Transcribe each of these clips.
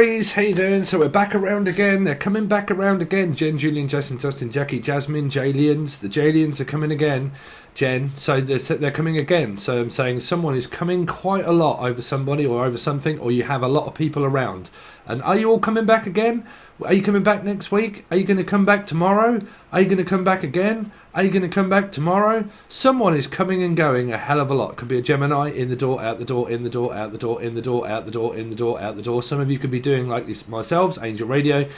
Aries, how you doing? So we're back around again. They're coming back around again. Jen, Julian, Justin, Justin, Jackie, Jasmine, Jalians. The Jalians are coming again, Jen. So they're coming again. So I'm saying someone is coming quite a lot over somebody or over something, or you have a lot of people around. And are you all coming back again? Are you coming back next week? Are you going to come back tomorrow? Are you going to come back again? Are you going to come back tomorrow? Someone is coming and going a hell of a lot. Could be a Gemini, in the door, out the door, in the door, out the door, in the door, out the door, in the door, out the door. Some of you could be doing like this myself, Angel Radio.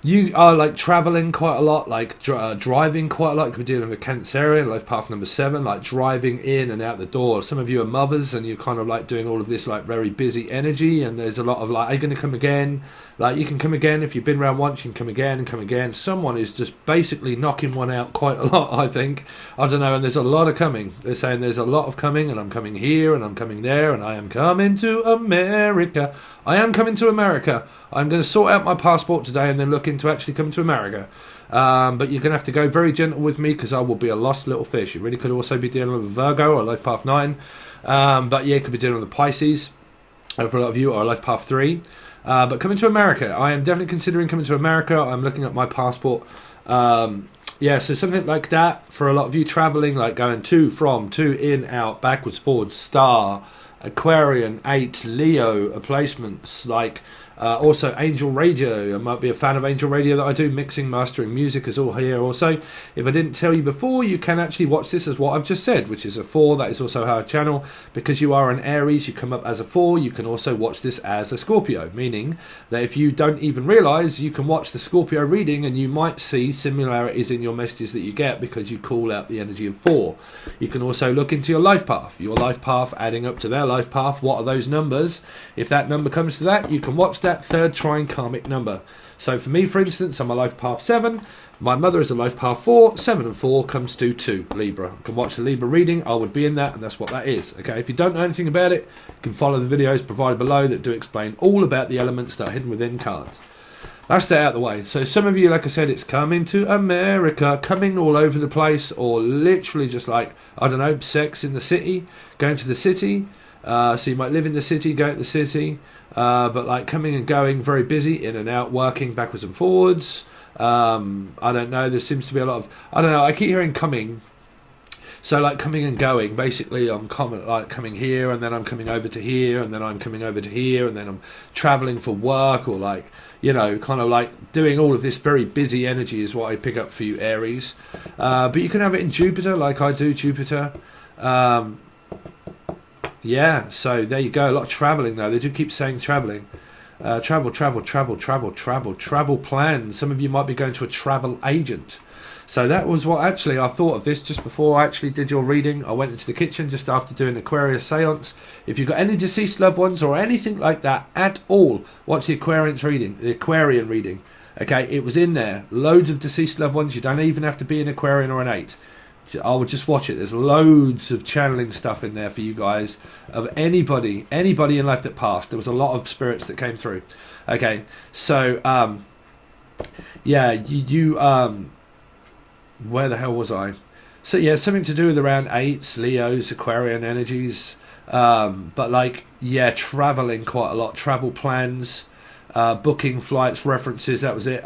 You are like traveling quite a lot, like driving quite a lot. You could be dealing with Cancerian, life path number 7, like driving in and out the door. Some of you are mothers and you're kind of like doing all of this like very busy energy, and there's a lot of like, are you going to come again? Like you can come again. If you've been around once, you can come again and come again. Someone is just basically knocking one out quite a lot, I think. I don't know, and there's a lot of coming. They're saying there's a lot of coming, and I'm coming here and I'm coming there, and I am coming to America. I am coming to America. I'm going to sort out my passport today and then look into actually coming to America. But you're going to have to go very gentle with me because I will be a lost little fish. You really could also be dealing with a Virgo or life path 9. But yeah, you could be dealing with the Pisces. For a lot of you, or life path 3. But coming to America, I am definitely considering coming to America. I'm looking at my passport. Yeah, so something like that for a lot of you traveling, like going to, from, to, in, out, backwards, forwards, star, Aquarian, 8, Leo placements, like also Angel Radio. I might be a fan of Angel Radio that I do. Mixing, mastering, music is all here also. If I didn't tell you before, you can actually watch this as what I've just said, which is a 4. That is also our channel. Because you are an Aries, you come up as a 4. You can also watch this as a Scorpio, meaning that if you don't even realise, you can watch the Scorpio reading and you might see similarities in your messages that you get because you call out the energy of 4. You can also look into your life path adding up to their life path. What are those numbers? If that number comes to that, you can watch that third trine karmic number. So for me, for instance, I'm a life path 7. My mother is a life path 4. 7 and 4 comes to 2, Libra. You can watch the Libra reading. I would be in that, and that's what that is. Okay, if you don't know anything about it, you can follow the videos provided below that do explain all about the elements that are hidden within cards. That's that out of the way. So some of you, like I said, it's coming to America, coming all over the place, or literally just like, I don't know, sex in the city, going to the city. So you might live in the city, go to the city, but like coming and going, very busy, in and out, working backwards and forwards. I don't know, there seems to be a lot of, I don't know, I keep hearing coming. So like coming and going, basically I'm coming here, and then I'm coming over to here, and then I'm coming over to here, and then I'm traveling for work, or like, you know, kind of like doing all of this very busy energy is what I pick up for you, Aries. But you can have it in Jupiter, like I do, Jupiter. Yeah, so there you go. A lot of travelling, though. They do keep saying travelling. Travel plans. Some of you might be going to a travel agent. So that was what actually I thought of this just before I actually did your reading. I went into the kitchen just after doing Aquarius seance. If you've got any deceased loved ones or anything like that at all, watch the Aquarian reading. Okay, it was in there. Loads of deceased loved ones. You don't even have to be an Aquarian or an 8. I would just watch it. There's loads of channeling stuff in there for you guys of anybody in life that passed. There was a lot of spirits that came through. Okay, so yeah, you where the hell was I? So yeah, something to do with around 8s, Leos, Aquarian energies, but like, yeah, traveling quite a lot, travel plans, booking flights, references, that was it.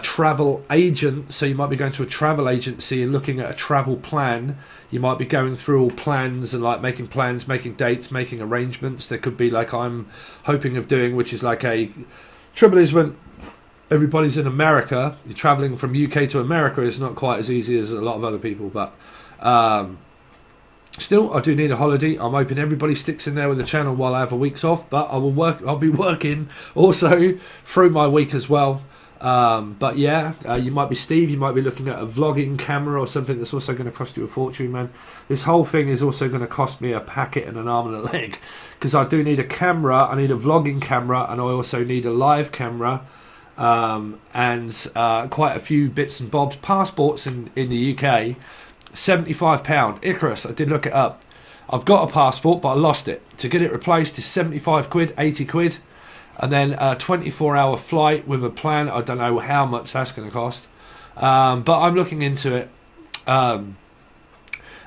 Travel agent, so you might be going to a travel agency and looking at a travel plan. You might be going through all plans and like making plans, making dates, making arrangements. There could be like I'm hoping of doing, which is like a trouble is when everybody's in America, you're traveling from UK to America, it's not quite as easy as a lot of other people, but still, I do need a holiday. I'm hoping everybody sticks in there with the channel while I have a week's off, but I'll be working also through my week as well. But yeah, you might be Steve, you might be looking at a vlogging camera or something that's also going to cost you a fortune, man. This whole thing is also going to cost me a packet and an arm and a leg, because I do need a camera, I need a vlogging camera, and I also need a live camera, and quite a few bits and bobs. Passports in the UK, £75. Icarus, I did look it up. I've got a passport, but I lost it. To get it replaced is 75 quid, 80 quid. And then a 24-hour flight with a plan. I don't know how much that's going to cost. But I'm looking into it.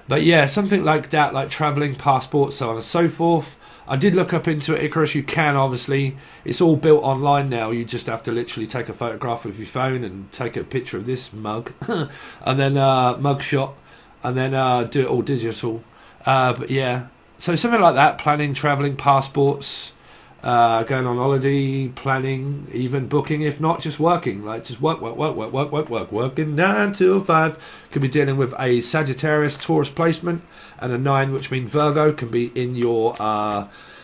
But yeah, something like that, like travelling, passports, so on and so forth. I did look up into it, Icarus. You can, obviously. It's all built online now. You just have to literally take a photograph with your phone and take a picture of this mug. And then mug shot. And then do it all digital. But yeah. So something like that. Planning, travelling, passports. Going on holiday, planning, even booking, if not just working, like just working 9 till 5. Could be dealing with a Sagittarius, Taurus placement, and a 9, which means Virgo. Can be in your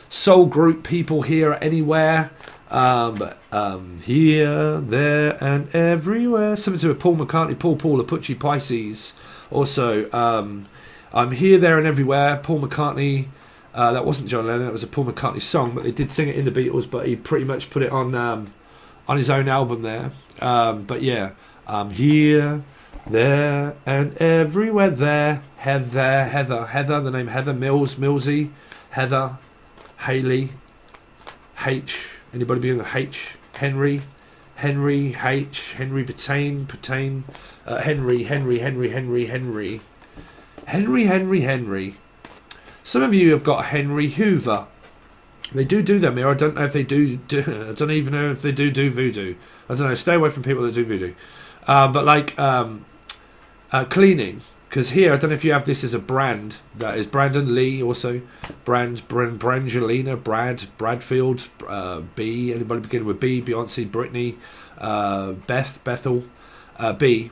soul group, people here, anywhere, here, there, and everywhere. Something to do with Paul McCartney, Paul Apucci, Pisces. Also, I'm here, there, and everywhere. Paul McCartney. That wasn't John Lennon, that was a Paul McCartney song, but they did sing it in the Beatles, but he pretty much put it on his own album there. But yeah, here, there, and everywhere there. Heather, the name Heather, Millsy, Heather, Haley, H, anybody beginning with H, Henry, H, Henry Patane, Henry. Some of you have got Henry Hoover. They do them here. I don't know if they do I don't even know if they do voodoo. I don't know. Stay away from people that do voodoo. But like cleaning. Because here, I don't know if you have this as a brand. That is Brandon Lee also. Brangelina, Bradfield, B. Anybody beginning with B? Beyonce, Britney, Bethel, B.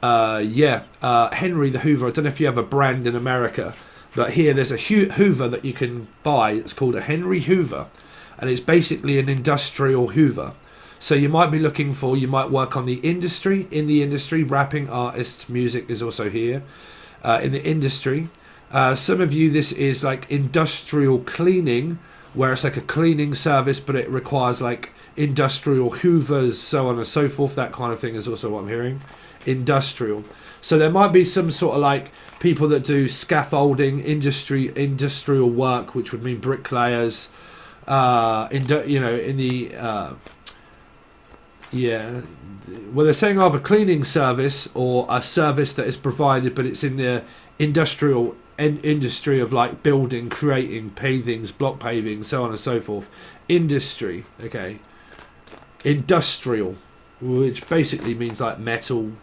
Henry the Hoover. I don't know if you have a brand in America, but here there's a Hoover that you can buy. It's called a Henry Hoover, and it's basically an industrial Hoover. So you might be looking for, you might work on the industry, in the industry, rapping, artists, music is also here, in the industry. Some of you, this is like industrial cleaning, where it's like a cleaning service, but it requires like industrial Hoovers, so on and so forth. That kind of thing is also what I'm hearing. Industrial. So there might be some sort of like people that do scaffolding, industrial work, which would mean bricklayers, well, they're saying either cleaning service or a service that is provided, but it's in the industrial industry of like building, creating, pavings, block paving, so on and so forth. Industry, okay. Industrial, which basically means like metal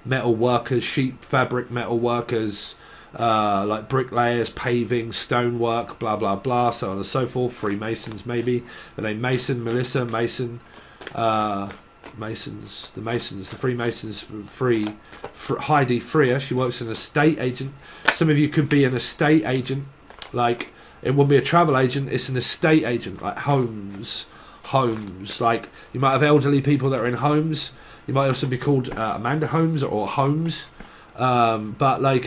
workers, sheep fabric metal workers, like bricklayers, paving, stonework, blah blah blah, so on and so forth. Freemasons, maybe the name Mason, Melissa Mason, Masons, the Freemasons, Heidi Freer. She works as an estate agent. Some of you could be an estate agent, like it wouldn't be a travel agent. It's an estate agent, like homes. Like you might have elderly people that are in homes. You might also be called Amanda Holmes or Holmes, but like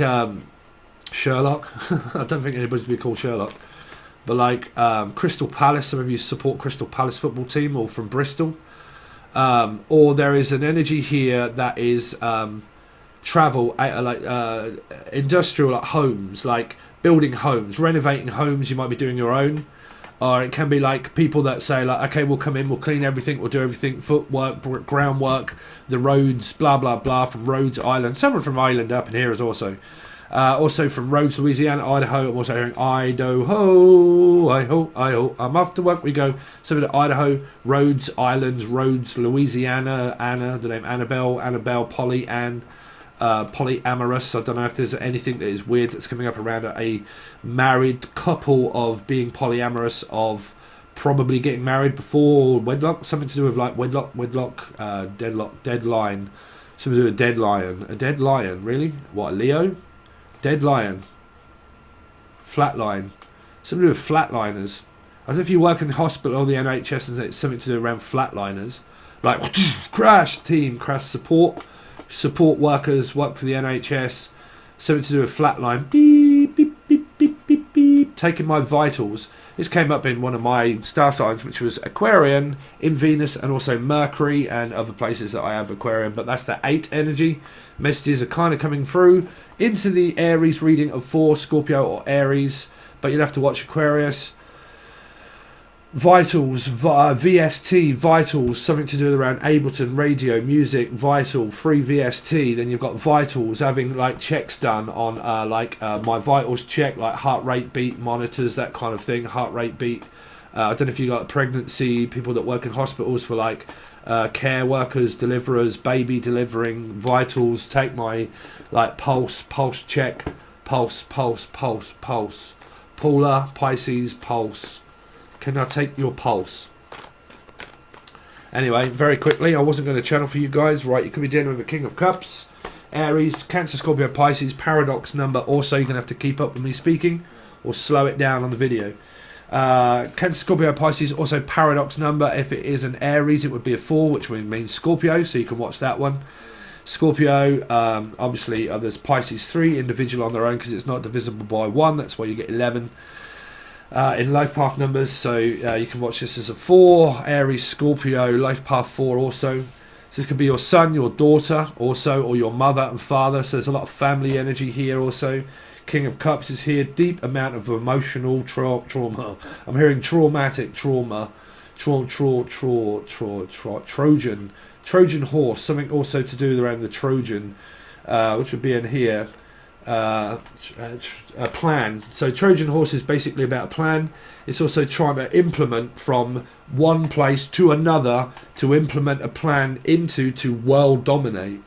Sherlock. I don't think anybody's be called Sherlock, but like Crystal Palace. Some of you support Crystal Palace football team, or from Bristol, or there is an energy here that is travel, like industrial, like homes, like building homes, renovating homes. You might be doing your own. Or it can be like people that say like, okay, we'll come in, we'll clean everything, we'll do everything, footwork, groundwork, the roads, blah, blah, blah, from Rhodes Island. Someone from Ireland up in here is also. Also from Rhodes, Louisiana, Idaho. I'm also hearing Idaho, I'm off to work we go. Some of the Idaho, Rhodes Islands, Rhodes, Louisiana, Anna, the name Annabelle, Polly, Ann. Polyamorous. I don't know if there's anything that is weird that's coming up around a married couple of being polyamorous, of probably getting married before wedlock, something to do with like wedlock, deadline, something to do with a dead lion, really? What, a Leo? Dead lion, flatline, something to do with flatliners. I don't know if you work in the hospital or the NHS and it's something to do around flatliners, like crash support workers, work for the NHS, something to do with flatline, beep, beep, beep, beep, beep, beep, taking my vitals. This came up in one of my star signs, which was Aquarian, in Venus, and also Mercury, and other places that I have Aquarian, but that's the 8 energy. Messages are kind of coming through into the Aries reading of 4, Scorpio or Aries, but you'd have to watch Aquarius. Vitals, VST, Vitals, something to do around Ableton, radio, music, Vital, free VST. Then you've got Vitals, having like checks done on my Vitals check, like heart rate beat monitors, that kind of thing, heart rate beat. I don't know if you got pregnancy, people that work in hospitals for like care workers, deliverers, baby delivering, Vitals, take my like pulse check, pulse, Paula, Pisces, pulse. Can I take your pulse? Anyway, very quickly, I wasn't going to channel for you guys. Right, you could be dealing with a King of Cups, Aries, Cancer, Scorpio, Pisces, paradox number. Also, you're going to have to keep up with me speaking or slow it down on the video. Cancer, Scorpio, Pisces, also paradox number. If it is an Aries, it would be a 4, which would mean Scorpio, so you can watch that one. Scorpio, obviously, there's Pisces 3, individual on their own because it's not divisible by 1. That's why you get 11. In life path numbers, so you can watch this as a 4, Aries, Scorpio, life path 4 also. So this could be your son, your daughter also, or your mother and father, so there's a lot of family energy here also. King of Cups is here, deep amount of emotional trauma. I'm hearing traumatic trauma, Trojan horse, something also to do around the Trojan, which would be in here. A plan. So Trojan horse is basically about a plan. It's also trying to implement from one place to another to implement a plan to world dominate.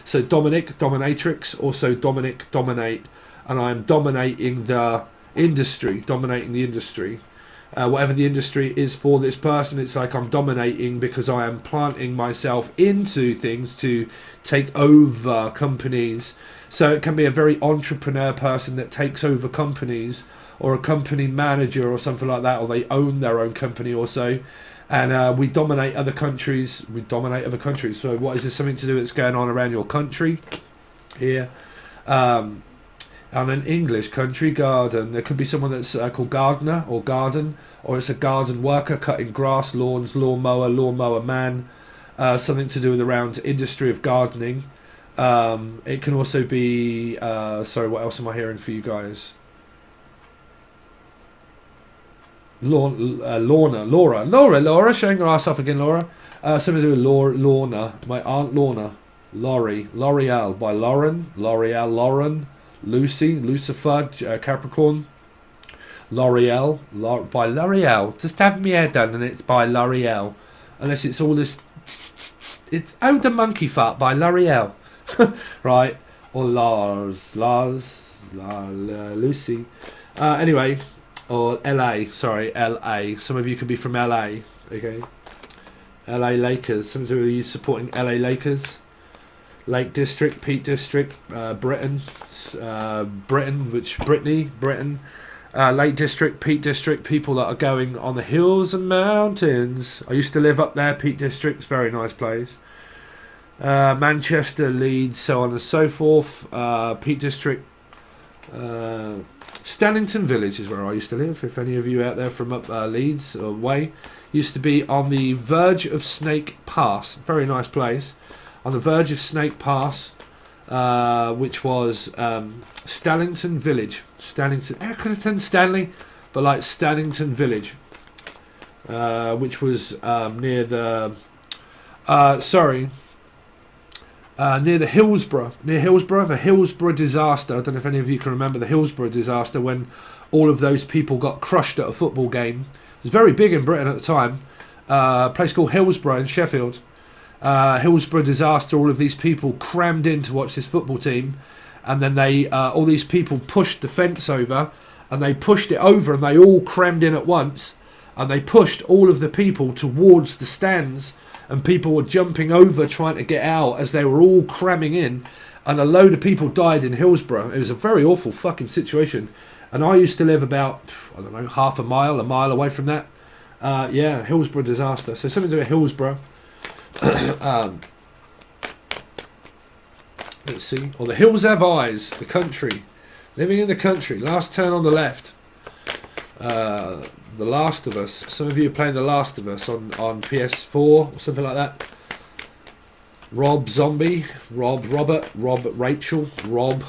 So Dominic, dominatrix, also Dominic, dominate, and I am dominating the industry, whatever the industry is for this person. It's like I'm dominating because I am planting myself into things to take over companies. So it can be a very entrepreneur person that takes over companies, or a company manager or something like that, or they own their own company also. And we dominate other countries. So what is this something to do that's going on around your country here? And an English country garden. There could be someone that's called gardener or garden, or it's a garden worker cutting grass, lawns, lawnmower man. Something to do with around industry of gardening. It can also be sorry, what else am I hearing for you guys? Laura showing her ass off again, Laura. Something to do with Lorna, my aunt Lorna. L'Oreal by Lauren, Lucy, Lucifer, Capricorn. L'Oreal by L'Oreal. Just having my hair done and it's by L'Oreal. Unless it's all this it's the monkey fart by L'Oreal. Right, or Lucy. Anyway, or LA. Sorry, LA. Some of you could be from LA. Okay, LA Lakers. Some of you supporting LA Lakers. Lake District, Peak District, Britain. Lake District, Peak District. People that are going on the hills and mountains. I used to live up there. Peak District, very nice place. Manchester, Leeds, so on and so forth. Peak District, Stannington Village is where I used to live. If any of you out there from up Leeds or way, used to be on the verge of Snake Pass. Very nice place. On the verge of Snake Pass, which was Stannington Village. Accrington, Stanley, but like Stannington Village, which was near the near the Hillsborough, the Hillsborough disaster. I don't know if any of you can remember the Hillsborough disaster when all of those people got crushed at a football game. It was very big in Britain at the time. A place called Hillsborough in Sheffield. Hillsborough disaster. All of these people crammed in to watch this football team, and then they all these people pushed the fence over, and they pushed it over, and they all crammed in at once, and they pushed all of the people towards the stands. And people were jumping over trying to get out as they were all cramming in. And a load of people died in Hillsborough. It was a very awful fucking situation. And I used to live about, I don't know, half a mile away from that. Yeah, Hillsborough disaster. So something to do with Hillsborough. Let's see. Or the Hills Have Eyes, the country. Living in the country. Last turn on the left. The Last of Us. Some of you are playing The Last of Us on PS4 or something like that. Rob Zombie, Robert, Rachel, Robin,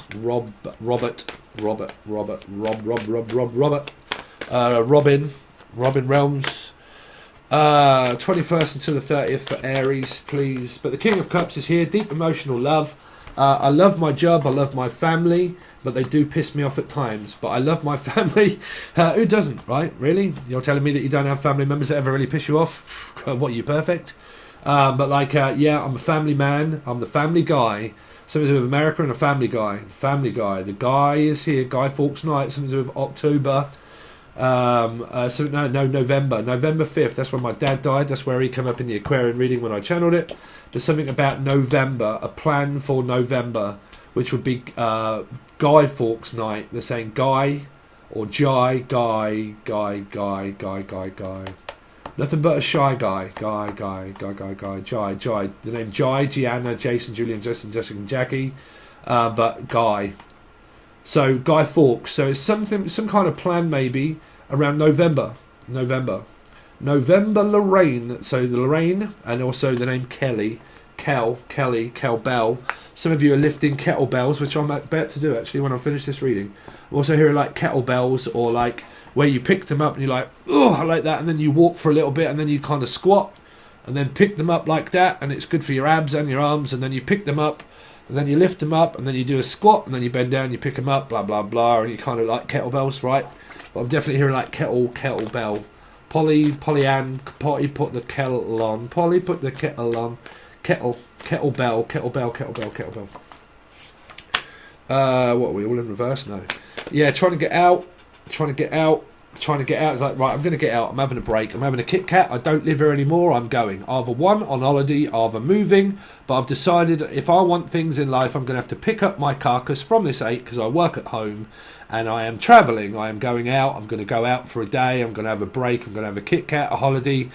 Robin Realms, 21st until the 30th for Aries, please. But the King of Cups is here. Deep emotional love. I love my job. I love my family. But they do piss me off at times. But I love my family. Who doesn't, right? Really? You're telling me that you don't have family members that ever really piss you off? What, are you perfect? But like, yeah, I'm a family man. I'm the family guy. Something to do with America and a family guy. Family guy. The guy is here. Guy Fawkes Night. Something to do with October. November 5th. That's when my dad died. That's where he came up in the Aquarian reading when I channeled it. There's something about November, a plan for November, which would be Guy Fawkes Night. They're saying Guy or Guy. Nothing but a shy guy. Guy. The name Jai, Gianna, Jason, Julian, Justin, Jessica, and Jackie. But Guy. So Guy Fawkes. So it's some kind of plan maybe around November. Lorraine. So the Lorraine and also the name Kelly. Kel Bell. Some of you are lifting kettlebells, which I'm about to do actually when I finish this reading. I'm also hearing like kettlebells or like where you pick them up and you're like, oh, I like that, and then you walk for a little bit and then you kind of squat and then pick them up like that, and it's good for your abs and your arms, and then you pick them up and then you lift them up and then you do a squat and then you bend down, you pick them up, blah blah blah, and you kind of like kettlebells, right? But I'm definitely hearing like kettlebell. Polly-Ann, Potty put the kettle on. Polly put the kettle on. Kettlebell. What are we all in reverse now? Yeah, trying to get out. It's like, right, I'm going to get out. I'm having a break. I'm having a Kit Kat. I don't live here anymore. I'm going. Either one, on holiday, either moving. But I've decided if I want things in life, I'm going to have to pick up my carcass from this 8 because I work at home and I am travelling. I am going out. I'm going to go out for a day. I'm going to have a break. I'm going to have a Kit Kat, a holiday.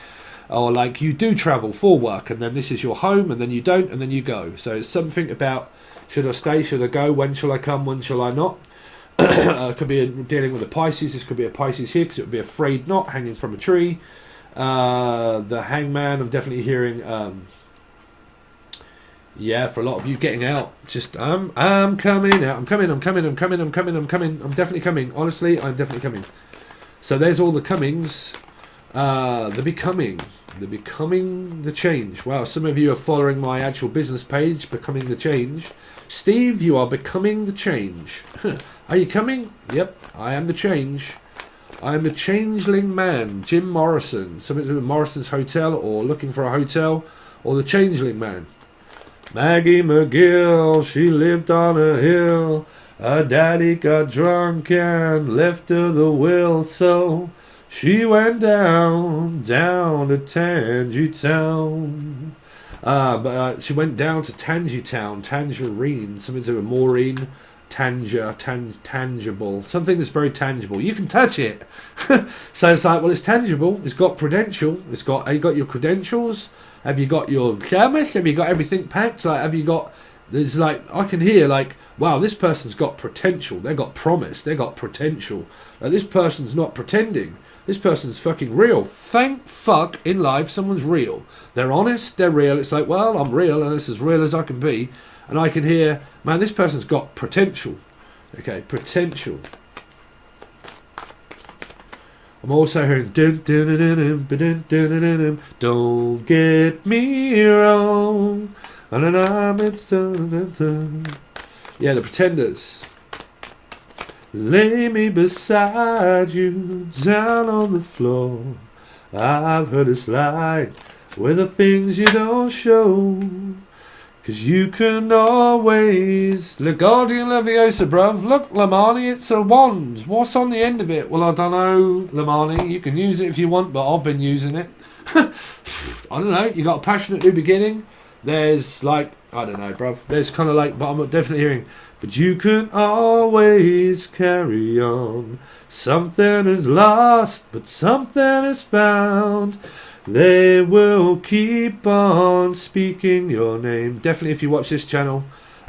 Or like you do travel for work and then this is your home and then you don't and then you go. So it's something about should I stay, should I go, when shall I come, when shall I not? Could be dealing with a Pisces. This could be a Pisces here because it would be a frayed knot hanging from a tree. The Hangman, I'm definitely hearing yeah, for a lot of you getting out. Just I'm coming out. I'm coming. I'm definitely coming. Honestly, I'm definitely coming. So there's all the comings. The becoming, the change. Wow, some of you are following my actual business page, Becoming the Change. Steve, you are becoming the change. Are you coming? Yep, I am the change. I am the changeling man. Jim Morrison. Something to do with Morrison's Hotel or looking for a hotel or the changeling man. Maggie McGill, she lived on a hill. Her daddy got drunk and left her the will, so she went down to Tangy Town. She went down to Tangy Town, Tangerine, something to do with Maureen, tangible, something that's very tangible. You can touch it. So it's like, well, it's tangible. It's got credential. Have you got your credentials? Have you got your service? Have you got everything packed? Like, have you got? There's like, I can hear like, wow, this person's got potential. They got promise. They got potential. Like, this person's not pretending. This person's fucking real. Thank fuck in life someone's real. They're honest, they're real. It's like, well, I'm real and it's as real as I can be. And I can hear, man, this person's got potential. Okay, potential. I'm also hearing don't get me wrong. Yeah, the Pretenders. Lay me beside you, down on the floor. I've heard it's like with the things you don't show. 'Cause you can always Le Guardian Leviosa, bruv. Look, Lamani, it's a wand. What's on the end of it? Well, I don't know, Lamani. You can use it if you want, but I've been using it. I don't know. You got a passionate new beginning. There's like, I don't know, bruv. There's kind of like, but I'm definitely hearing, but you can always carry on. Something is lost, but something is found. They will keep on speaking your name. Definitely if you watch this channel.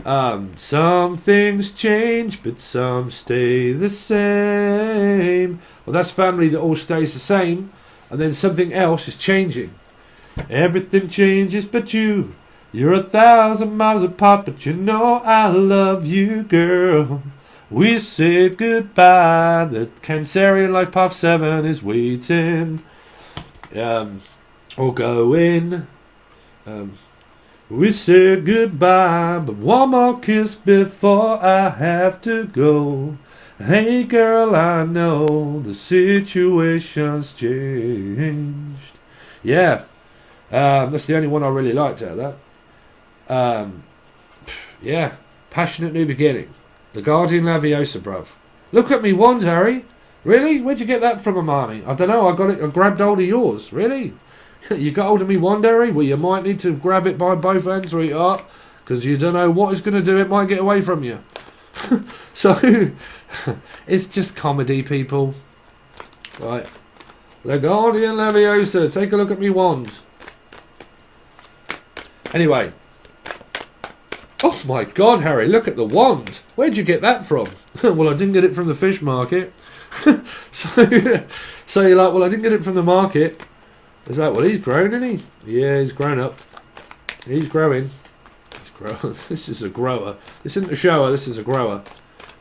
Some things change, but some stay the same. Well, that's family that all stays the same. And then something else is changing. Everything changes but you. You're 1,000 miles apart, but you know I love you, girl. We said goodbye. The Cancerian Life Path 7 is waiting. Or going. We said goodbye, but one more kiss before I have to go. Hey girl, I know the situation's changed. Yeah, that's the only one I really liked out of that. Yeah, Passionate New Beginning. The Guardian Laviosa, bruv. Look at me wands, Harry. Really? Where'd you get that from, Amani? I don't know, I grabbed hold of yours. Really? You got hold of me one, Harry? Well, you might need to grab it by both hands, sweetheart, because you don't know what it's going to do. It might get away from you. So, it's just comedy, people. Right. The Guardian Laviosa. Take a look at me wand. Anyway. Oh my God, Harry, look at the wand. Where'd you get that from? Well, I didn't get it from the fish market. So you're like, well, I didn't get it from the market. It's like, well, he's grown, isn't he? Yeah, he's grown up. He's growing. This is a grower. This isn't a shower, this is a grower.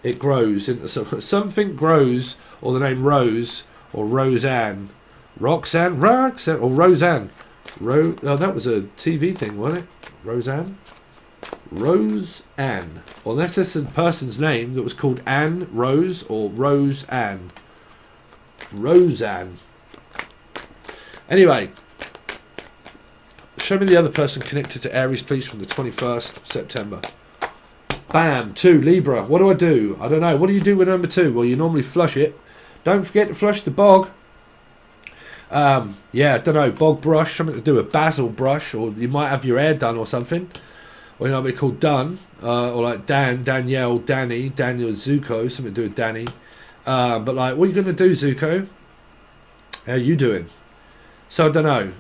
It grows into something grows, or the name Rose, or Roseanne. Roxanne, or Roseanne. Oh, that was a TV thing, wasn't it? Roseanne? Roseanne. Well, that's just a person's name that was called Anne Rose, or Roseanne. Roseanne. Anyway, show me the other person connected to Aries, please, from the 21st of September. Bam, 2, Libra. What do? I don't know. What do you do with number 2? Well, you normally flush it. Don't forget to flush the bog. Yeah, I don't know, bog brush, something to do with basil brush, or you might have your hair done or something. Or you know, be called Dun, or like Dan, Danielle, Danny, Daniel, Zuko, something to do with Danny. But like, what are you going to do, Zuko? How are you doing? So I don't know.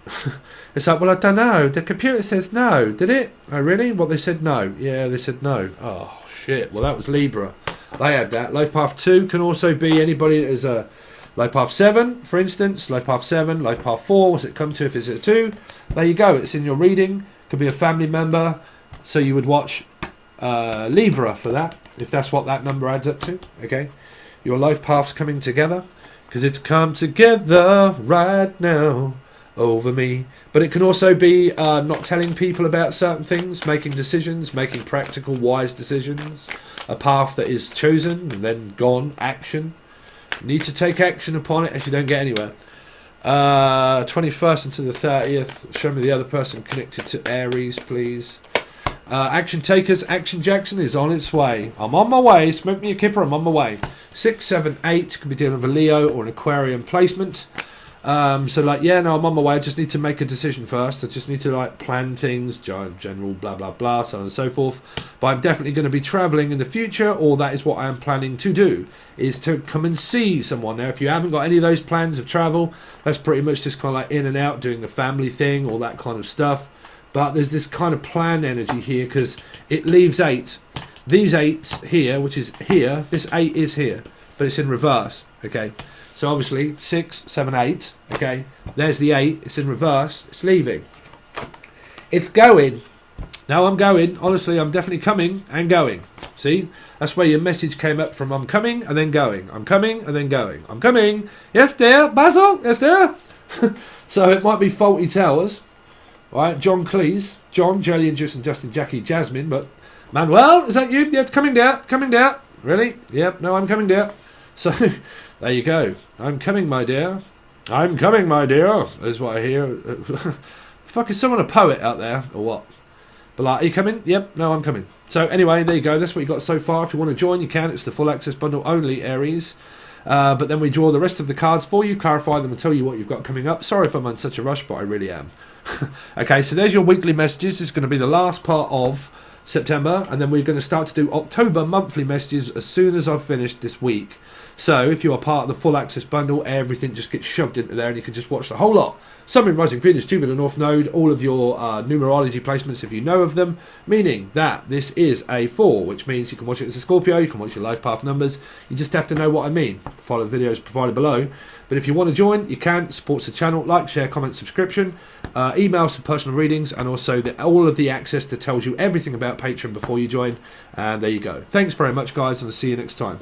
It's like, well, I don't know. The computer says no. Did it? Oh, really? What, they said no? Yeah, they said no. Oh, shit. Well, that was Libra. They had that. Life Path 2 can also be anybody that is a Life Path 7, for instance. Life Path 7, Life Path 4. What's it come to if it's a 2? There you go. It's in your reading. Could be a family member. So you would watch Libra for that, if that's what that number adds up to. Okay? Your life path's coming together. Because it's come together right now over me. But it can also be not telling people about certain things, making decisions, making practical, wise decisions. A path that is chosen and then gone, action. You need to take action upon it if you don't get anywhere. 21st into the 30th. Show me the other person connected to Aries, please. Action Takers, Action Jackson is on its way. I'm on my way. Smoke me a kipper, I'm on my way. 6, 7, 8 could be dealing with a Leo or an Aquarian placement. So like, yeah, no, I'm on my way. I just need to make a decision first. I just need to like plan things, general blah blah blah, so on and so forth. But I'm definitely going to be travelling in the future, or that is what I am planning to do, is to come and see someone. Now, if you haven't got any of those plans of travel, that's pretty much just kind of like in and out, doing the family thing, all that kind of stuff. But there's this kind of plan energy here because it leaves 8. These 8s here, which is here, this 8 is here, but it's in reverse, okay? So obviously 6, 7, 8, okay? There's the 8, it's in reverse, it's leaving. It's going. Now I'm going, honestly, I'm definitely coming and going. See? That's where your message came up from. I'm coming and then going. I'm coming and then going. I'm coming. Yes, dear. Basil, yes, dear. So it might be faulty towers. Right, John Cleese, John, Jelly and Justin, Jackie, Jasmine, but Manuel, is that you? Yeah, coming down. Really? Yep, no, I'm coming down. So, there you go. I'm coming, my dear. I'm coming, my dear, is what I hear. Fuck, is someone a poet out there, or what? But like, are you coming? Yep, no, I'm coming. So anyway, there you go. That's what you got so far. If you want to join, you can. It's the full access bundle only, Aries. But then we draw the rest of the cards for you, clarify them and tell you what you've got coming up. Sorry if I'm on such a rush, but I really am. Okay, so there's your weekly messages. This is going to be the last part of September, and then we're going to start to do October monthly messages as soon as I've finished this week. So if you are part of the full access bundle, everything just gets shoved into there and you can just watch the whole lot. Sun, Moon, Rising, Venus, Jupiter, North Node, all of your numerology placements if you know of them, meaning that this is a 4, which means you can watch it as a Scorpio, you can watch your life path numbers, you just have to know what I mean. Follow the videos provided below. But if you want to join, you can. Supports the channel, like, share, comment, subscription, emails for personal readings, and also all of the access that tells you everything about Patron before you join. And there you go. Thanks very much, guys, and I'll see you next time.